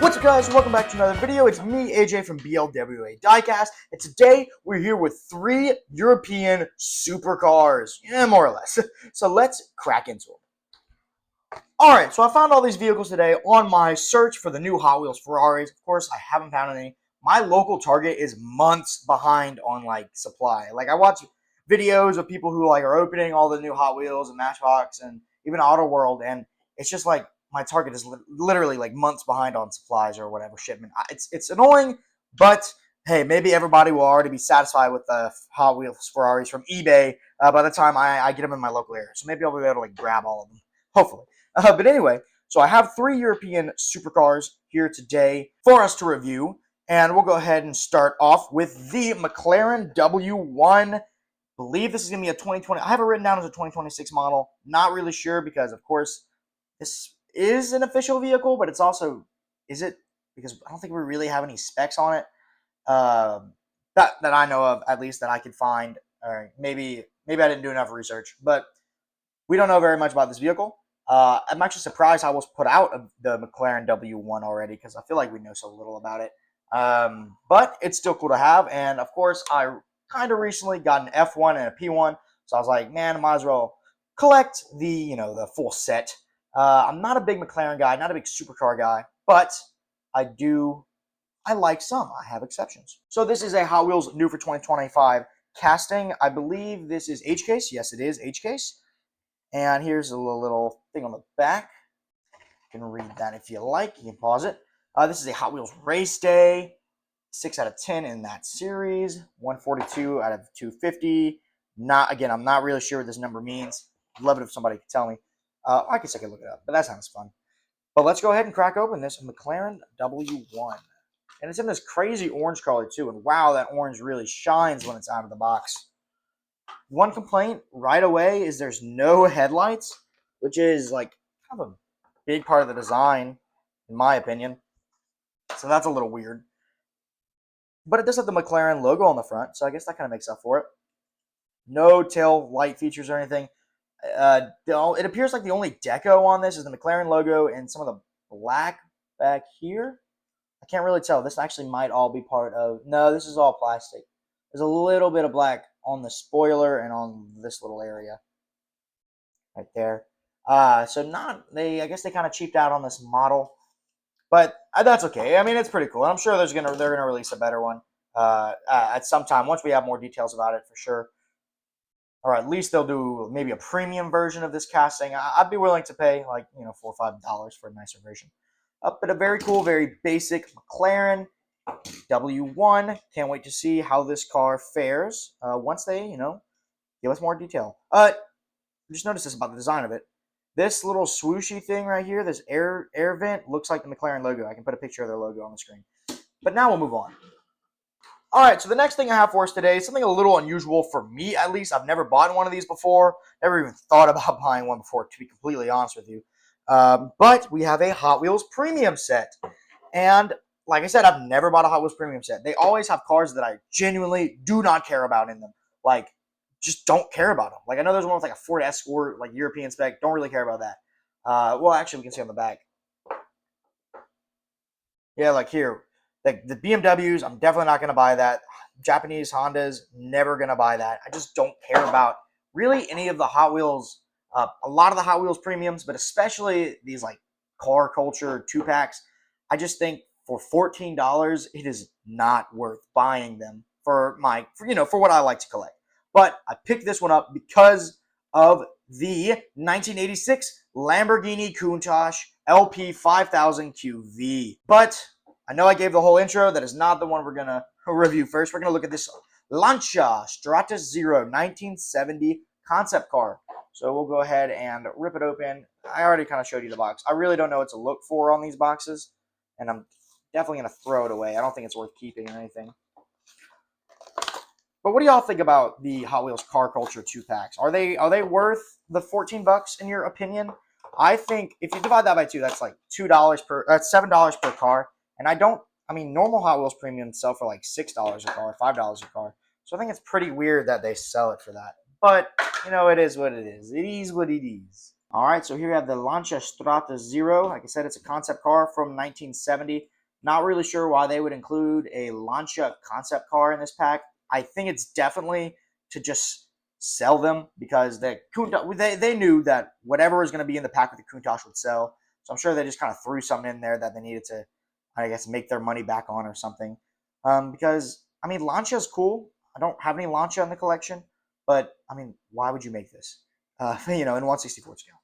What's up, guys? Welcome back to another video. It's me, AJ from BLWA Diecast, and today we're here with 3 European supercars. Yeah, more or less. So let's crack into them. Alright, so I found all these vehicles today on my search for the new Hot Wheels Ferraris. Of course, I haven't found any. My local Target is months behind on, supply. I watch videos of people who, are opening all the new Hot Wheels and Matchbox and even Auto World, and it's just my Target is literally months behind on supplies or whatever shipment. It's annoying, but hey, maybe everybody will already be satisfied with the Hot Wheels Ferraris from eBay by the time I get them in my local area. So maybe I'll be able to grab all of them, hopefully. But anyway, so I have 3 European supercars here today for us to review, and we'll go ahead and start off with the McLaren W1. I believe this is going to be a 2020. I have it written down as a 2026 model. Not really sure because, of course, this is an official vehicle, but it's also, is it? Because I don't think we really have any specs on it that I know of, at least that I could find. Or maybe I didn't do enough research, but we don't know very much about this vehicle. I'm actually surprised I was put out of the McLaren W1 already because I feel like we know so little about it. But it's still cool to have, and of course, I kind of recently got an F1 and a P1, so I was like, man, I might as well collect the full set. I'm not a big McLaren guy, not a big supercar guy, but I like some. I have exceptions. So this is a Hot Wheels new for 2025 casting. I believe this is H-Case. Yes, it is H-Case. And here's a little thing on the back. You can read that if you like. You can pause it. This is a Hot Wheels race day. 6 out of 10 in that series. 142 out of 250. I'm not really sure what this number means. I'd love it if somebody could tell me. I guess I could look it up, but that sounds fun. But let's go ahead and crack open this McLaren W1. And it's in this crazy orange color, too. And wow, that orange really shines when it's out of the box. One complaint right away is there's no headlights, which is, kind of a big part of the design, in my opinion. So that's a little weird. But it does have the McLaren logo on the front, so I guess that kind of makes up for it. No tail light features or anything. It appears like the only deco on this is the McLaren logo and some of the black back here. I can't really tell. This actually might all be part of... No, this is all plastic. There's a little bit of black on the spoiler and on this little area. Right there. I guess they kind of cheaped out on this model. But that's okay. I mean, it's pretty cool. And I'm sure they're gonna release a better one at some time once we have more details about it for sure. Or at least they'll do maybe a premium version of this casting. I'd be willing to pay $4 or $5 for a nicer version. But a very cool, very basic McLaren W1. Can't wait to see how this car fares once they, give us more detail. Just notice this about the design of it. This little swooshy thing right here, this air vent, looks like the McLaren logo. I can put a picture of their logo on the screen. But now we'll move on. All right, so the next thing I have for us today is something a little unusual for me, at least. I've never bought one of these before. Never even thought about buying one before, to be completely honest with you. But we have a Hot Wheels premium set. And like I said, I've never bought a Hot Wheels premium set. They always have cars that I genuinely do not care about in them. Just don't care about them. I know there's one with a Ford Escort, European spec. Don't really care about that. Well, actually, we can see on the back. Yeah, here. The BMWs, I'm definitely not going to buy that. Japanese Hondas, never going to buy that. I just don't care about really any of the Hot Wheels, a lot of the Hot Wheels premiums, but especially these car culture 2-packs. I just think for $14, it is not worth buying them for what I like to collect. But I picked this one up because of the 1986 Lamborghini Countach LP 5000 QV. But I know I gave the whole intro. That is not the one we're going to review first. We're going to look at this Lancia Stratos Zero 1970 concept car. So we'll go ahead and rip it open. I already kind of showed you the box. I really don't know what to look for on these boxes, and I'm definitely going to throw it away. I don't think it's worth keeping or anything. But what do y'all think about the Hot Wheels Car Culture 2-packs? Are they worth the $14 in your opinion? I think if you divide that by 2, that's that's $7 per car. And normal Hot Wheels premiums sell for $6 a car, $5 a car. So I think it's pretty weird that they sell it for that. But, it is what it is. It is what it is. All right, so here we have the Lancia Stratos Zero. Like I said, it's a concept car from 1970. Not really sure why they would include a Lancia concept car in this pack. I think it's definitely to just sell them because they knew that whatever was going to be in the pack with the Countach would sell. So I'm sure they just kind of threw something in there that they needed to, I guess, make their money back on or something. Because, I mean, Lancia is cool. I don't have any Lancia in the collection, but, I mean, why would you make this? In 1/64 scale.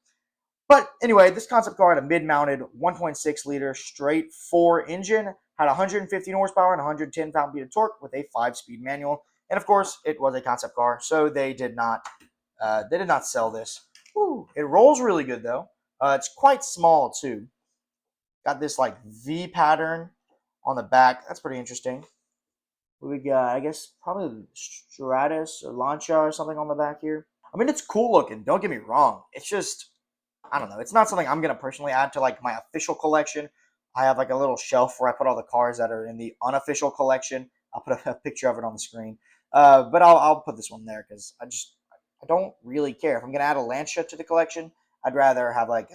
But anyway, this concept car had a mid-mounted 1.6 liter straight 4 engine, had 115 horsepower and 110 pound-feet of torque with a 5-speed manual. And of course, it was a concept car, so they did not sell this. Ooh, it rolls really good though. It's quite small too. Got this like V pattern on the back. That's pretty interesting. We got, I guess, probably Stratus or Lancia or something on the back here. I mean, it's cool looking. Don't get me wrong. It's just, I don't know. It's not something I'm going to personally add to like my official collection. I have like a little shelf where I put all the cars that are in the unofficial collection. I'll put a picture of it on the screen. But I'll put this one there because I don't really care. If I'm going to add a Lancia to the collection, I'd rather have like,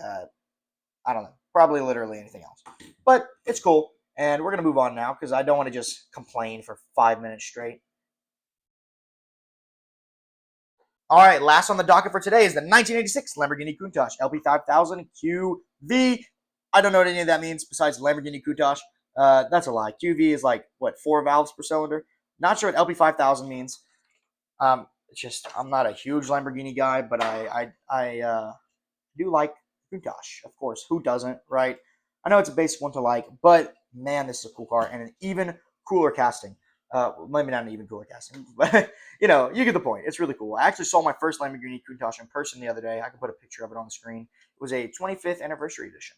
I don't know, probably literally anything else. But it's cool. And we're going to move on now because I don't want to just complain for 5 minutes straight. All right, last on the docket for today is the 1986 Lamborghini Countach LP5000 QV. I don't know what any of that means besides Lamborghini Countach. That's a lie. QV is like, what, 4 valves per cylinder? Not sure what LP5000 means. It's just, I'm not a huge Lamborghini guy, but I do like Countach, of course. Who doesn't, right? I know it's a basic one to like, but man, this is a cool car and an even cooler casting. Maybe not an even cooler casting, but you know, you get the point. It's really cool. I actually saw my first Lamborghini Countach in person the other day. I can put a picture of it on the screen. It was a 25th anniversary edition.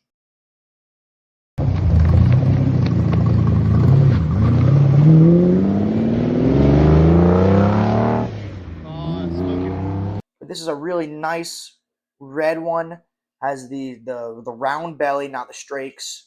But this is a really nice red one. Has the round belly, not the strakes.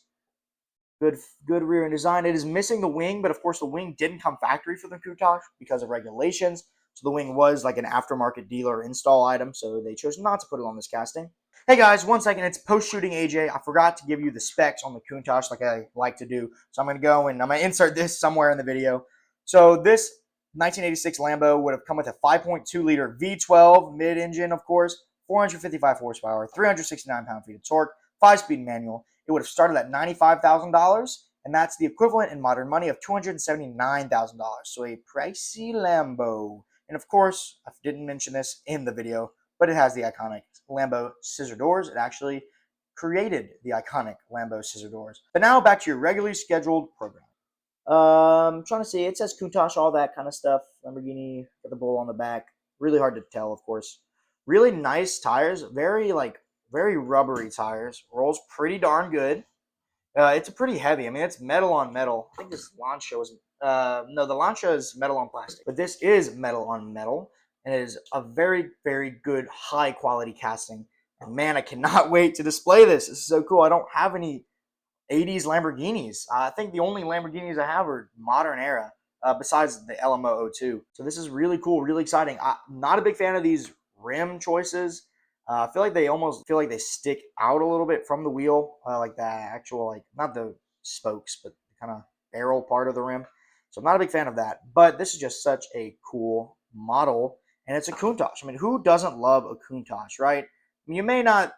Good rear end design. It is missing the wing, but of course the wing didn't come factory for the Countach because of regulations. So the wing was like an aftermarket dealer install item, so they chose not to put it on this casting. Hey guys, 1 second. It's post-shooting AJ. I forgot to give you the specs on the Countach like I like to do. So I'm going to go and I'm going to insert this somewhere in the video. So this 1986 Lambo would have come with a 5.2 liter V12 mid-engine, of course, 455 horsepower, 369 pound-feet of torque, 5-speed manual. It would have started at $95,000, and that's the equivalent in modern money of $279,000. So a pricey Lambo. And of course, I didn't mention this in the video, but it has the iconic Lambo scissor doors. It actually created the iconic Lambo scissor doors. But now back to your regularly scheduled program. I'm trying to see. It says Countach, all that kind of stuff. Lamborghini, got the bull on the back. Really hard to tell, of course. Really nice tires. Very rubbery tires. Rolls pretty darn good. It's pretty heavy. I mean, it's metal on metal. I think this Lancia was no, the Lancia is metal on plastic, but this is metal on metal, and it is a very, very good, high quality casting. And man, I cannot wait to display this. This is so cool. I don't have any 80s Lamborghinis. I think the only Lamborghinis I have are modern era, besides the LMO02. So this is really cool, really exciting. I'm not a big fan of these rim choices. I feel like they almost feel like they stick out a little bit from the wheel, like the actual, like, not the spokes, but the kind of barrel part of the rim. So I'm not a big fan of that. But this is just such a cool model, and it's a Countach. I mean, who doesn't love a Countach, right? I mean, you may not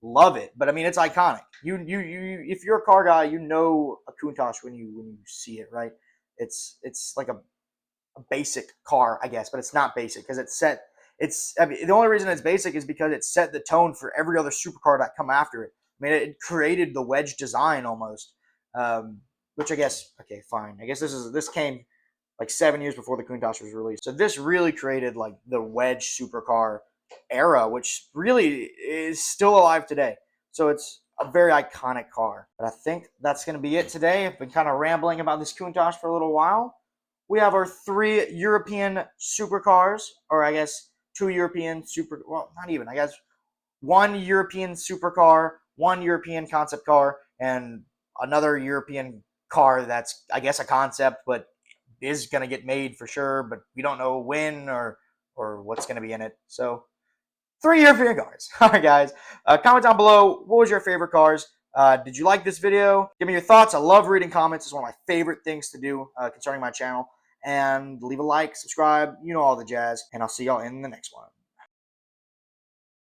love it, but I mean, it's iconic. You if you're a car guy, you know a Countach when you see it, right? It's like a basic car, I guess, but it's not basic because it's set. I mean, the only reason it's basic is because it set the tone for every other supercar that come after it. I mean, it created the wedge design almost, which I guess, okay, fine. I guess this came like 7 years before the Countach was released. So this really created like the wedge supercar era, which really is still alive today. So it's a very iconic car. But I think that's going to be it today. I've been kind of rambling about this Countach for a little while. We have our 3 European supercars, or I guess 2 European well, not even, I guess 1 European supercar, 1 European concept car, and another European car that's, I guess, a concept, but is going to get made for sure, but we don't know when or what's going to be in it. So 3 European cars. All right, guys. Comment down below, what was your favorite cars? Did you like this video? Give me your thoughts. I love reading comments. It's one of my favorite things to do concerning my channel. And leave a like, subscribe, you know all the jazz. And I'll see y'all in the next one.